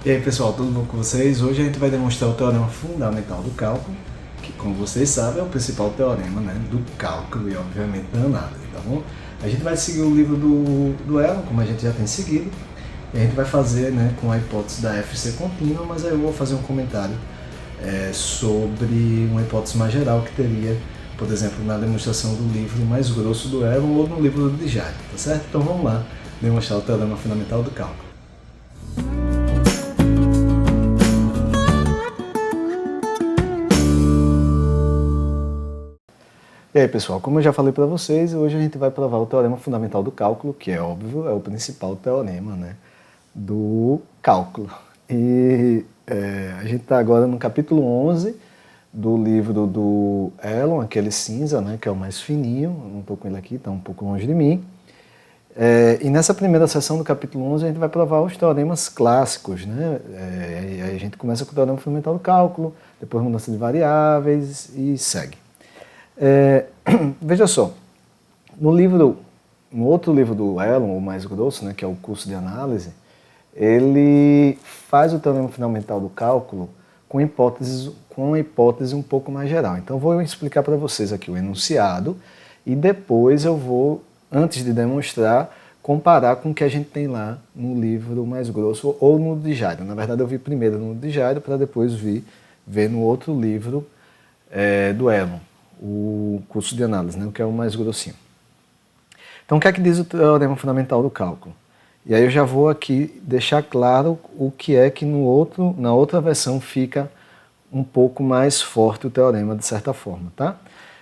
E aí pessoal, tudo bom com vocês? Hoje a gente vai demonstrar o teorema fundamental do cálculo, que como vocês sabem é o principal teorema, né, do cálculo e obviamente da análise, tá bom? A gente vai seguir o livro do Elon, como a gente já tem seguido, e a gente vai fazer, né, com a hipótese da F ser contínua, mas aí eu vou fazer um comentário sobre uma hipótese mais geral que teria, por exemplo, na demonstração do livro mais grosso do Elon ou no livro do Dijari, tá certo? Então vamos lá demonstrar o teorema fundamental do cálculo. E aí pessoal, como eu já falei para vocês, hoje a gente vai provar o teorema fundamental do cálculo, que é óbvio, é o principal teorema, né, do cálculo. E a gente está agora no capítulo 11 do livro do Elon, aquele cinza, né, que é o mais fininho, não estou com ele aqui, está um pouco longe de mim. E nessa primeira sessão do capítulo 11 a gente vai provar os teoremas clássicos, né? Aí a gente começa com o teorema fundamental do cálculo, depois mudança de variáveis e segue. Veja só, no outro livro do Elon, o mais grosso, né, que é o curso de análise, ele faz o teorema fundamental do cálculo com uma hipótese um pouco mais geral. Então, vou explicar para vocês aqui o enunciado e depois eu vou, antes de demonstrar, comparar com o que a gente tem lá no livro mais grosso ou no Dijari. Na verdade, eu vi primeiro no Dijari para depois ver no outro livro do Elon, o curso de análise, né, que é o mais grossinho. Então, o que é que diz o teorema fundamental do cálculo? E aí eu já vou aqui deixar claro o que é que na outra versão fica um pouco mais forte o teorema, de certa forma, tá?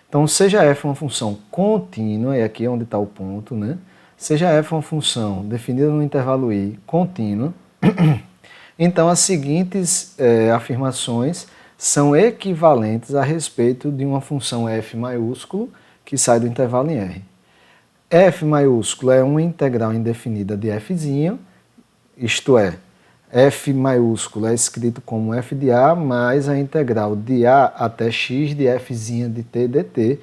Então, seja f uma função contínua, e aqui é onde está o ponto, né? Seja f uma função definida no intervalo i contínua, então as seguintes afirmações são equivalentes a respeito de uma função f maiúsculo que sai do intervalo em R. F maiúsculo é uma integral indefinida de fzinho, isto é, f maiúsculo é escrito como f de a mais a integral de a até x de fzinha de t dt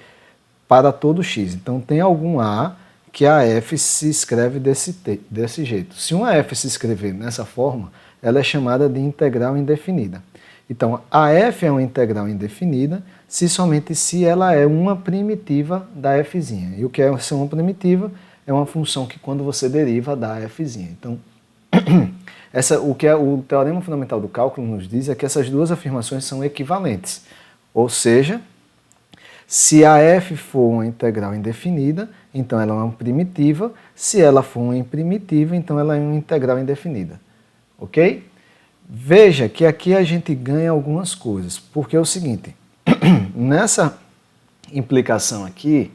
para todo x. Então tem algum a que a f se escreve desse jeito. Se uma f se escrever nessa forma, ela é chamada de integral indefinida. Então, a f é uma integral indefinida somente se ela é uma primitiva da fzinha. E o que é ser uma primitiva? É uma função que quando você deriva dá fzinha. Então, o que o teorema fundamental do cálculo nos diz é que essas duas afirmações são equivalentes. Ou seja, se a f for uma integral indefinida, então ela é uma primitiva. Se ela for uma primitiva, então ela é uma integral indefinida. Ok? Veja que aqui a gente ganha algumas coisas, porque é o seguinte, nessa implicação aqui,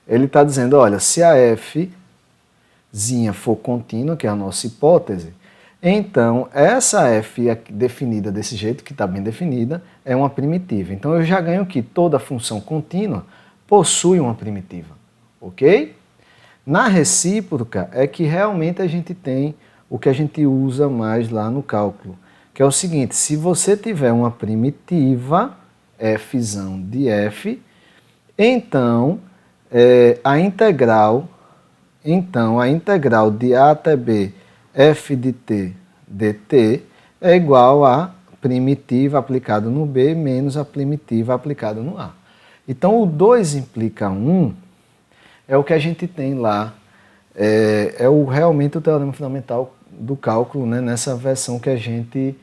ele está dizendo, olha, se a fzinha for contínua, que é a nossa hipótese, então essa f definida desse jeito, que está bem definida, é uma primitiva. Então eu já ganho que toda função contínua possui uma primitiva, ok? Na recíproca é que realmente a gente tem o que a gente usa mais lá no cálculo, que é o seguinte, se você tiver uma primitiva, fzão de f, então a integral de a até b f de t dt é igual a primitiva aplicada no b menos a primitiva aplicada no a. Então o 2 implica 1 é o que a gente tem lá, realmente o teorema fundamental do cálculo, né, nessa versão que a gente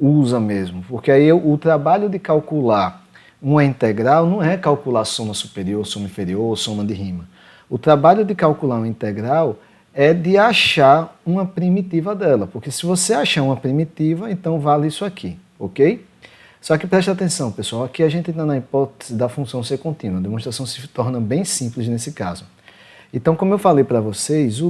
usa mesmo, porque aí o trabalho de calcular uma integral não é calcular soma superior, soma inferior ou soma de rima. O trabalho de calcular uma integral é de achar uma primitiva dela, porque se você achar uma primitiva, então vale isso aqui, ok? Só que preste atenção, pessoal, aqui a gente está na hipótese da função ser contínua, a demonstração se torna bem simples nesse caso. Então, como eu falei para vocês, o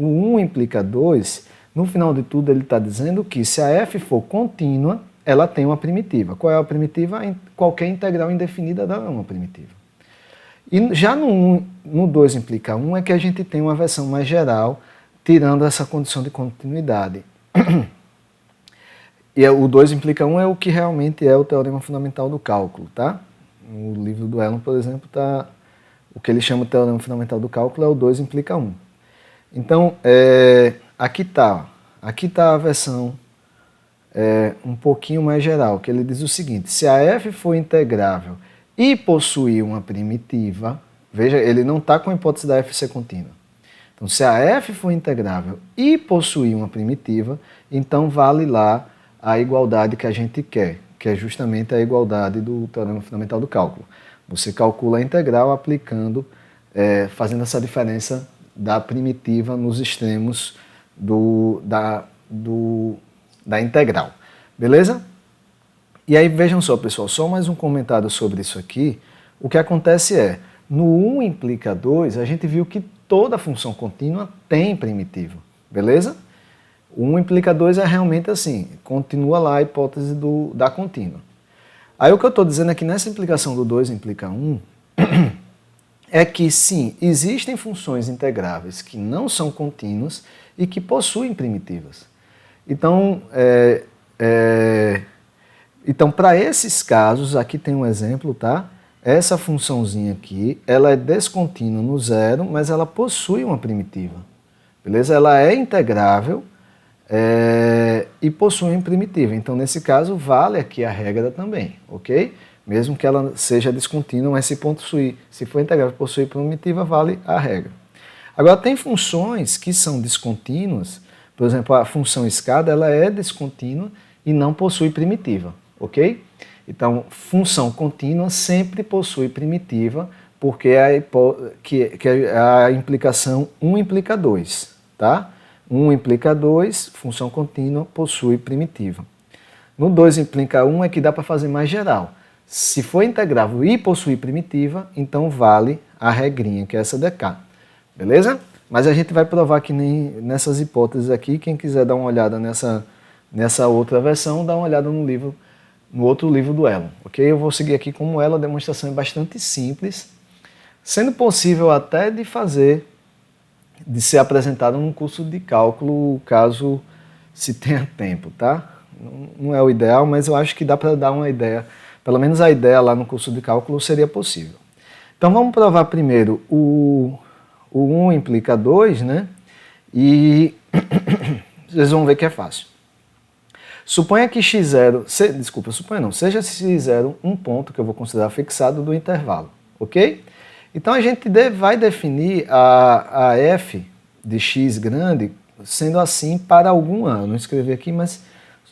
1 implica 2, no final de tudo ele está dizendo que se a f for contínua, ela tem uma primitiva. Qual é a primitiva? Qualquer integral indefinida dela é uma primitiva. E já no 2 implica 1 é que a gente tem uma versão mais geral, tirando essa condição de continuidade. E o 2 implica 1 é o que realmente é o teorema fundamental do cálculo, tá? No livro do Elon, por exemplo, o que ele chama de teorema fundamental do cálculo é o 2 implica 1. Então, aqui está a versão um pouquinho mais geral, que ele diz o seguinte: se a f for integrável e possuir uma primitiva, veja, ele não está com a hipótese da f ser contínua. Então, se a f for integrável e possuir uma primitiva, então vale lá a igualdade que a gente quer, que é justamente a igualdade do teorema fundamental do cálculo. Você calcula a integral aplicando, fazendo essa diferença da primitiva nos extremos da integral. Beleza? E aí vejam só, pessoal, só mais um comentário sobre isso aqui. O que acontece é, no 1 implica 2, a gente viu que toda função contínua tem primitiva. Beleza? O 1 implica 2 é realmente assim, continua lá a hipótese da contínua. Aí o que eu estou dizendo é que nessa implicação do 2 implica 1, é que sim, existem funções integráveis que não são contínuas e que possuem primitivas. Então, para esses casos, aqui tem um exemplo, tá? Essa funçãozinha aqui, ela é descontínua no zero, mas ela possui uma primitiva. Beleza? Ela é integrável e possui uma primitiva. Então, nesse caso, vale aqui a regra também, ok? Mesmo que ela seja descontínua, mas se for integrável e possuir primitiva, vale a regra. Agora, tem funções que são descontínuas, por exemplo, a função escada, ela é descontínua e não possui primitiva, ok? Então, função contínua sempre possui primitiva, porque a implicação 1 implica 2, tá? 1 implica 2, função contínua possui primitiva. No 2 implica 1 é que dá para fazer mais geral. Se for integrável e possuir primitiva, então vale a regrinha, que é essa dk. Beleza? Mas a gente vai provar que nem nessas hipóteses aqui. Quem quiser dar uma olhada nessa outra versão, dá uma olhada no outro livro do Elon. Ok? Eu vou seguir aqui como ela, a demonstração é bastante simples, sendo possível até de ser apresentado num curso de cálculo, caso se tenha tempo, tá? Não é o ideal, mas eu acho que dá para dar uma ideia. Pelo menos a ideia lá no curso de cálculo seria possível. Então vamos provar primeiro o 1 implica 2, né? E vocês vão ver que é fácil. Suponha que x0, seja x0 um ponto que eu vou considerar fixado do intervalo, ok? Então a gente vai definir a f de x grande sendo assim para algum a. Eu não escrevi aqui, mas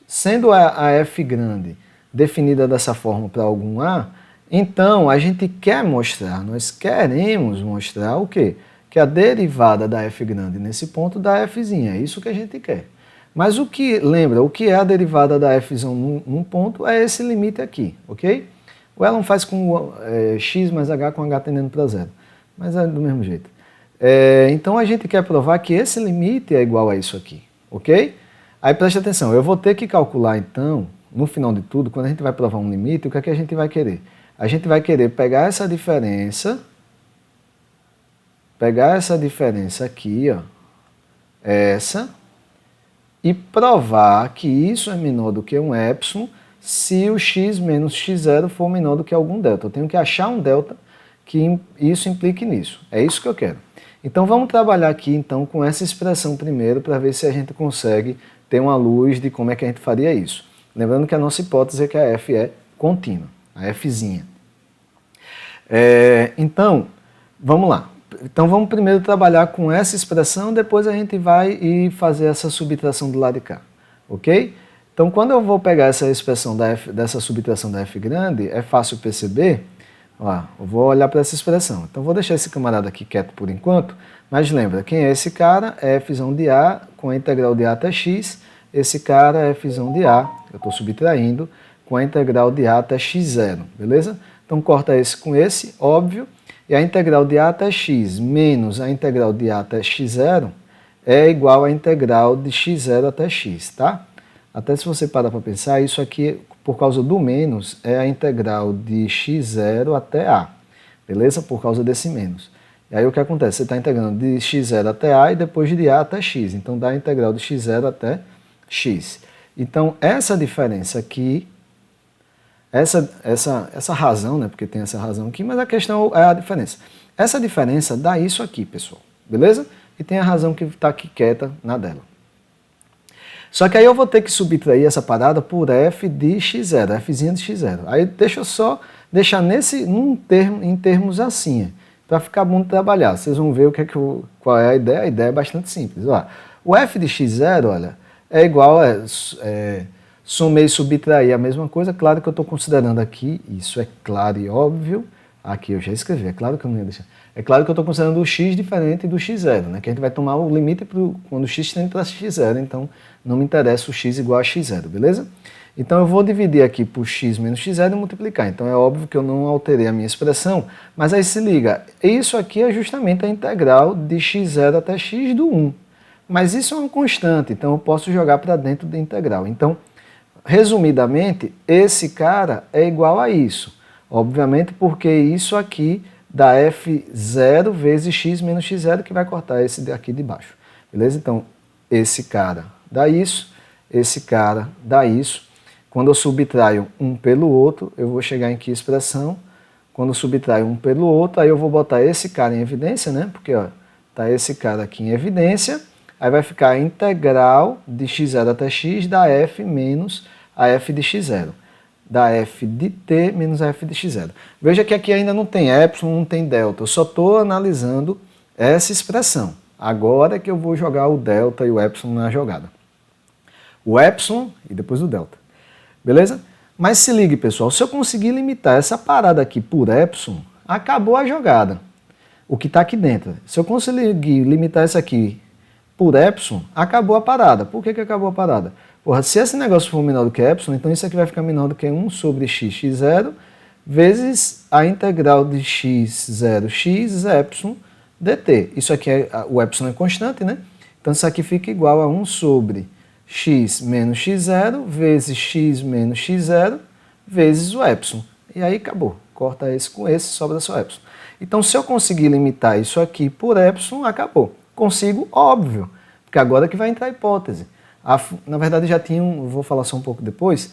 sendo a f grande definida dessa forma para algum a, então a gente nós queremos mostrar o quê? Que a derivada da f grande nesse ponto dá fzinha, é isso que a gente quer. Mas o que é a derivada da f num ponto é esse limite aqui, ok? O Elon faz com x mais h com h tendendo para zero, mas é do mesmo jeito. Então a gente quer provar que esse limite é igual a isso aqui, ok? Aí preste atenção, eu vou ter que calcular então, no final de tudo, quando a gente vai provar um limite, o que é que a gente vai querer? A gente vai querer pegar essa diferença aqui, ó, essa, e provar que isso é menor do que um epsilon se o x menos x0 for menor do que algum delta. Eu tenho que achar um delta que isso implique nisso. É isso que eu quero. Então vamos trabalhar aqui então com essa expressão primeiro para ver se a gente consegue ter uma luz de como é que a gente faria isso. Lembrando que a nossa hipótese é que a f é contínua, a fzinha. Então, vamos lá. Então vamos primeiro trabalhar com essa expressão, depois a gente vai e fazer essa subtração do lado de cá, ok? Então quando eu vou pegar essa expressão dessa subtração da f grande, é fácil perceber, ó, eu vou olhar para essa expressão. Então vou deixar esse camarada aqui quieto por enquanto, mas lembra, quem é esse cara? É f de a com a integral de a até x, esse cara é f de a, eu estou subtraindo, com a integral de a até x0, beleza? Então corta esse com esse, óbvio. E a integral de a até x menos a integral de a até x0 é igual à integral de x0 até x, tá? Até se você parar para pensar, isso aqui, por causa do menos, é a integral de x0 até a, beleza? Por causa desse menos. E aí o que acontece? Você está integrando de x0 até a e depois de a até x. Então dá a integral de x0 até x. Então essa diferença aqui, essa razão, né, porque tem essa razão aqui, mas a questão é a diferença. Essa diferença dá isso aqui, pessoal, beleza? E tem a razão que está aqui quieta na dela. Só que aí eu vou ter que subtrair essa parada por f de x0, fzinha de x0. Aí deixa eu só deixar em termos assim, para ficar bom de trabalhar. Vocês vão ver qual é a ideia. A ideia é bastante simples. Ó, o f de x0, olha, é igual somei e subtrair a mesma coisa. Claro que eu estou considerando aqui, isso é claro e óbvio. Aqui eu já escrevi, é claro que eu não ia deixar. É claro que eu estou considerando o x diferente do x0, né? Que a gente vai tomar o limite quando o x tende para x0, então não me interessa o x igual a x0, beleza? Então eu vou dividir aqui por x menos x0 e multiplicar. Então é óbvio que eu não alterei a minha expressão, mas aí se liga, isso aqui é justamente a integral de x0 até x do 1. Mas isso é uma constante, então eu posso jogar para dentro da integral. Então, resumidamente, esse cara é igual a isso. Obviamente porque isso aqui dá f0 vezes x menos x0, que vai cortar esse daqui de baixo. Beleza? Então, esse cara dá isso, esse cara dá isso. Quando eu subtraio um pelo outro, eu vou chegar em que expressão? Quando eu subtraio um pelo outro, aí eu vou botar esse cara em evidência, né? Porque, ó, tá esse cara aqui em evidência. Aí vai ficar a integral de x0 até x da f menos a f de x0. Da f de t menos a f de x0. Veja que aqui ainda não tem epsilon, não tem delta. Eu só estou analisando essa expressão. Agora é que eu vou jogar o delta e o epsilon na jogada. O epsilon e depois o delta. Beleza? Mas se ligue, pessoal, se eu conseguir limitar essa parada aqui por epsilon, acabou a jogada. O que está aqui dentro. Se eu conseguir limitar isso aqui por epsilon, acabou a parada. Por que acabou a parada? Porra, se esse negócio for menor do que epsilon, então isso aqui vai ficar menor do que 1 sobre x0 vezes a integral de x0, x epsilon dt. Isso aqui, o epsilon é constante, né? Então isso aqui fica igual a 1 sobre x menos x0 vezes x menos x0 vezes o epsilon. E aí acabou. Corta esse com esse, sobra só epsilon. Então se eu conseguir limitar isso aqui por epsilon, acabou. Consigo, óbvio, porque agora que vai entrar a hipótese. Na verdade já tinha vou falar só um pouco depois,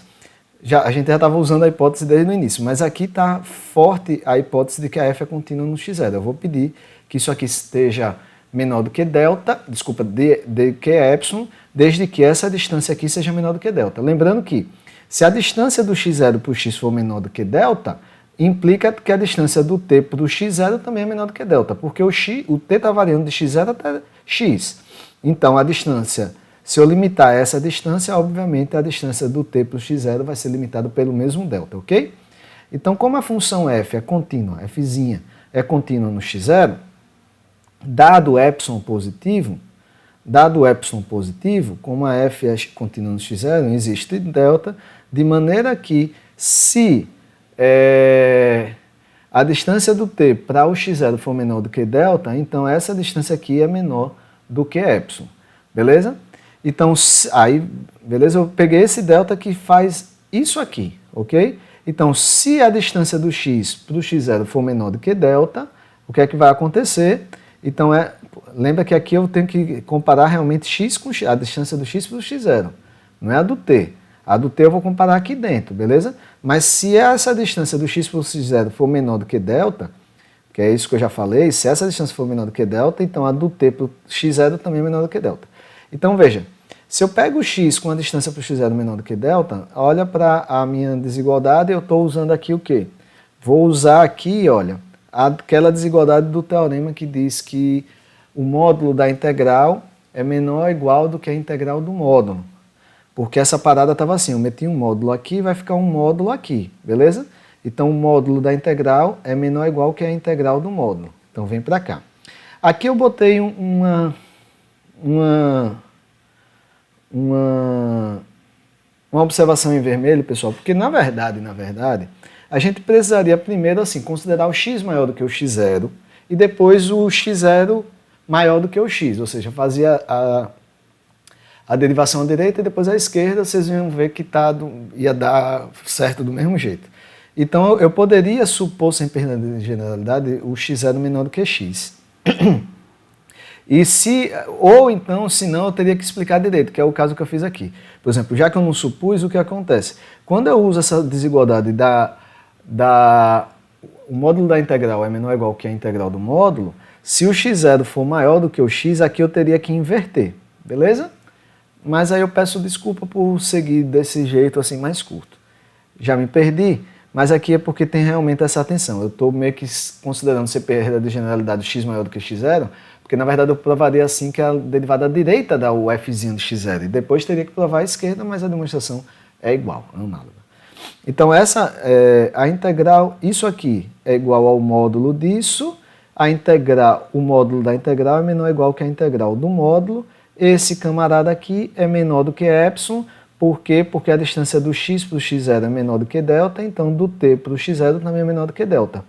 a gente já estava usando a hipótese desde o início, mas aqui está forte a hipótese de que a f é contínua no x0. Eu vou pedir que isso aqui esteja menor do que delta, desculpa, de que epsilon, desde que essa distância aqui seja menor do que delta. Lembrando que se a distância do x0 para o x for menor do que delta, implica que a distância do t para o x0 também é menor do que delta, porque o t está variando de x0 até x. Então a distância, se eu limitar essa distância, obviamente a distância do t para o x0 vai ser limitada pelo mesmo delta, ok? Então como a função f é contínua, fzinha é contínua no x0, dado o epsilon positivo, como a f é contínua no x0, não existe delta, de maneira que se a distância do t para o x0 for menor do que delta, então essa distância aqui é menor do que epsilon, beleza? Então, aí, beleza? Eu peguei esse delta que faz isso aqui, ok? Então, se a distância do x para o x0 for menor do que delta, o que é que vai acontecer? Então, lembra que aqui eu tenho que comparar realmente x com x, a distância do x para o x0, não é a do t. A do t eu vou comparar aqui dentro, beleza? Mas se essa distância do x para o x0 for menor do que delta, que é isso que eu já falei, se essa distância for menor do que delta, então a do t para o x0 também é menor do que delta. Então veja, se eu pego o x com a distância para o x0 menor do que delta, olha para a minha desigualdade, eu estou usando aqui o quê? Vou usar aqui, olha, aquela desigualdade do teorema que diz que o módulo da integral é menor ou igual do que a integral do módulo. Porque essa parada estava assim, eu meti um módulo aqui e vai ficar um módulo aqui, beleza? Então o módulo da integral é menor ou igual que a integral do módulo. Então vem para cá. Aqui eu botei uma observação em vermelho, pessoal, porque na verdade, a gente precisaria primeiro assim considerar o x maior do que o x0 e depois o x0 maior do que o x, ou seja, fazia a derivação à direita e depois à esquerda, vocês iam ver que ia dar certo do mesmo jeito. Então eu poderia supor, sem perda de generalidade, o x0 menor do que x. E então, se não, eu teria que explicar direito, que é o caso que eu fiz aqui. Por exemplo, já que eu não supus, o que acontece? Quando eu uso essa desigualdade o módulo da integral é menor ou igual que a integral do módulo, se o x0 for maior do que o x, aqui eu teria que inverter, beleza? mas aí eu peço desculpa por seguir desse jeito assim mais curto. Já me perdi, mas aqui é porque tem realmente essa atenção. Eu estou meio que considerando ser perda de generalidade x maior do que x0, porque na verdade eu provaria assim que a derivada direita dá o fzinho de x0, e depois teria que provar a esquerda, mas a demonstração é igual, análoga. Então a integral, isso aqui é igual ao módulo disso, o módulo da integral é menor ou igual que a integral do módulo, esse camarada aqui é menor do que epsilon. Por quê? Porque a distância do x para o x0 é menor do que delta, então do t para o x0 também é menor do que delta.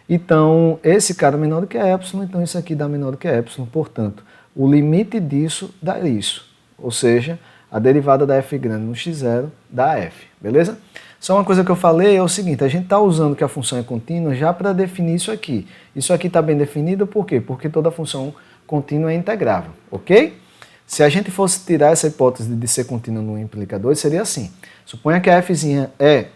Então, esse cara é menor do que epsilon, então isso aqui dá menor do que epsilon. Portanto, o limite disso dá isso. Ou seja, a derivada da f grande no x0 dá f, beleza? Só uma coisa que eu falei é o seguinte, a gente está usando que a função é contínua já para definir isso aqui. Isso aqui está bem definido por quê? Porque toda função contínua é integrável, ok? Se a gente fosse tirar essa hipótese de ser contínua no implica 2, seria assim. Suponha que a fzinha é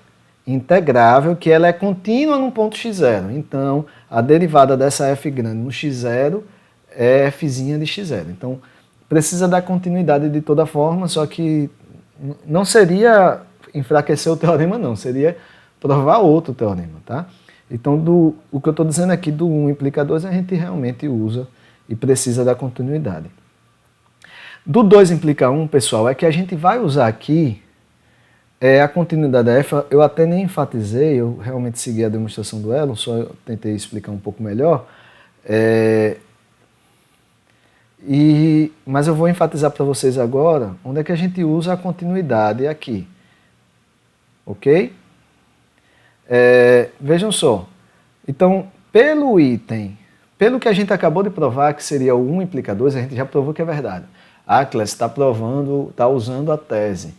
integrável, que ela é contínua no ponto x0. Então, a derivada dessa f grande no x0 é fzinha de x0. Então, precisa dar continuidade de toda forma, só que não seria enfraquecer o teorema, não. Seria provar outro teorema, tá? Então, o que eu estou dizendo aqui do 1 implica 2, a gente realmente usa e precisa da continuidade. Do 2 implica 1, pessoal, é que a gente vai usar aqui a continuidade da f. Eu até nem enfatizei, eu realmente segui a demonstração do Elon, só eu tentei explicar um pouco melhor. Mas eu vou enfatizar para vocês agora onde é que a gente usa a continuidade aqui. Ok? Vejam só. Então, pelo que a gente acabou de provar, que seria o 1 implica 2, a gente já provou que é verdade. Atlas está usando a tese.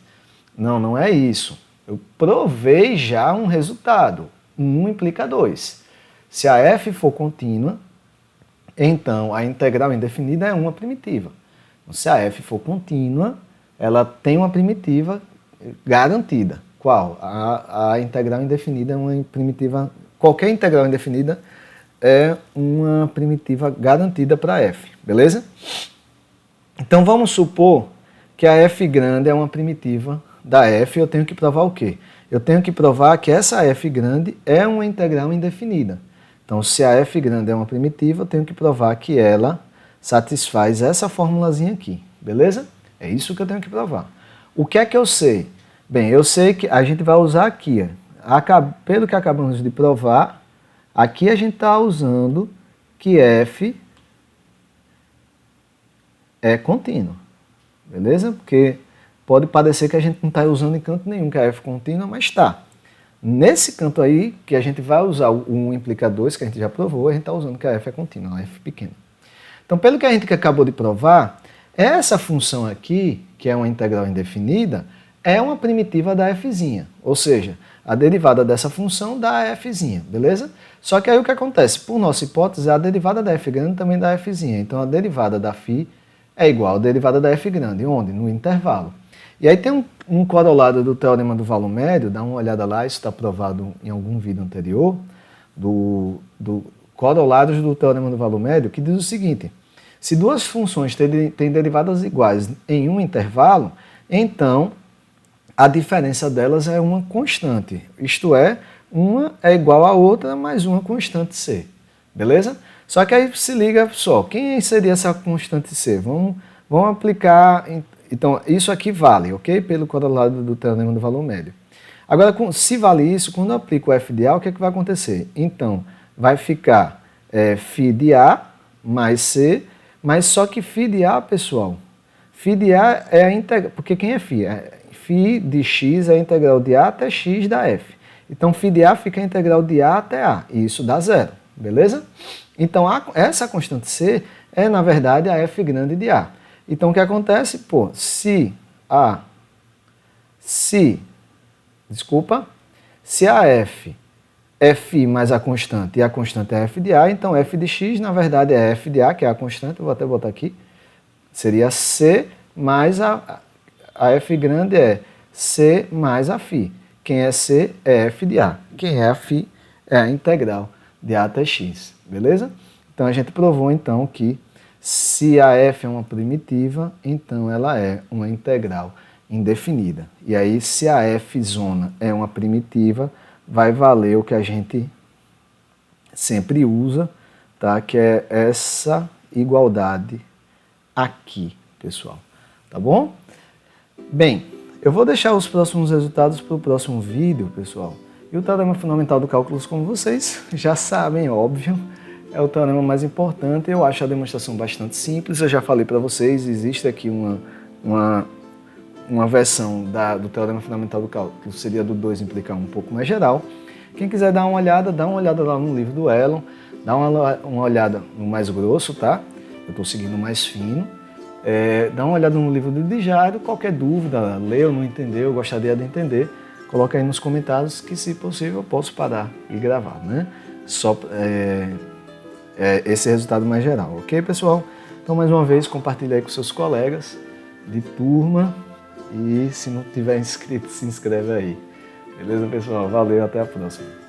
Não, não é isso. Eu provei já um resultado. 1 implica 2. Se a f for contínua, então a integral indefinida é uma primitiva. Então, se a f for contínua, ela tem uma primitiva garantida. Qual? A integral indefinida é uma primitiva. Qualquer integral indefinida é uma primitiva garantida para f. Beleza? Então vamos supor que a f grande é uma primitiva da f, eu tenho que provar o quê? Eu tenho que provar que essa f grande é uma integral indefinida. Então, se a f grande é uma primitiva, eu tenho que provar que ela satisfaz essa formulazinha aqui, beleza? É isso que eu tenho que provar. O que é que eu sei? Bem, eu sei que a gente vai usar aqui, pelo que acabamos de provar, aqui a gente está usando que f é contínuo, beleza? Porque pode parecer que a gente não está usando em canto nenhum, que é f contínua, mas está. Nesse canto aí, que a gente vai usar o 1 implica 2, que a gente já provou, a gente está usando que a f é contínua, a f pequena. Então, pelo que a gente acabou de provar, essa função aqui, que é uma integral indefinida, é uma primitiva da fzinha, ou seja, a derivada dessa função dá a fzinha, beleza? Só que aí o que acontece? Por nossa hipótese, a derivada da f grande também dá a fzinha, então a derivada da φ é igual à derivada da f grande, onde? No intervalo. E aí tem um corolado do teorema do valor médio, dá uma olhada lá, isso está provado em algum vídeo anterior, do corolados do teorema do valor médio, que diz o seguinte: se duas funções têm derivadas iguais em um intervalo, então a diferença delas é uma constante, isto é, uma é igual à outra mais uma constante c, beleza? Só que aí se liga só, quem seria essa constante c? Vamos aplicar, então isso aqui vale, ok? Pelo corolado do teorema do valor médio. Agora, se vale isso, quando eu aplico o f de a, o que é que vai acontecer? Então, vai ficar φ de a mais c, mas só que φ de a, pessoal, φ de a é a integral, porque quem é φ? Φ de x é a integral de a até x da f. Então, φ de a fica a integral de a até a, e isso dá zero, beleza? Então, essa constante c é, na verdade, a f grande de a. Então, o que acontece? Pô, se a f é φ mais a constante e a constante é f de a, então f de x, na verdade, é f de a, que é a constante, eu vou até botar aqui, seria c mais a f grande é c mais a φ. Quem é c é f de a. Quem é a φ é a integral de a até x, beleza? Então, a gente provou, então, que Se a f é uma primitiva, então ela é uma integral indefinida. E aí, se a f zona é uma primitiva, vai valer o que a gente sempre usa, tá? Que é essa igualdade aqui, pessoal. Tá bom? Bem, eu vou deixar os próximos resultados para o próximo vídeo, pessoal. E o teorema fundamental do cálculo, como vocês já sabem, óbvio, é o teorema mais importante. Eu acho a demonstração bastante simples. Eu já falei para vocês, existe aqui uma versão do teorema fundamental do cálculo, seria do 2 implicar um pouco mais geral. Quem quiser dar uma olhada lá no livro do Elon, dá uma olhada no mais grosso, tá? Eu estou seguindo o mais fino. Dá uma olhada no livro do Dijário, qualquer dúvida, leu, não entendeu, gostaria de entender, coloca aí nos comentários que, se possível, eu posso parar e gravar, né? Só esse resultado mais geral, ok, pessoal? Então, mais uma vez, compartilhe aí com seus colegas de turma e, se não tiver inscrito, se inscreve aí. Beleza, pessoal? Valeu, até a próxima.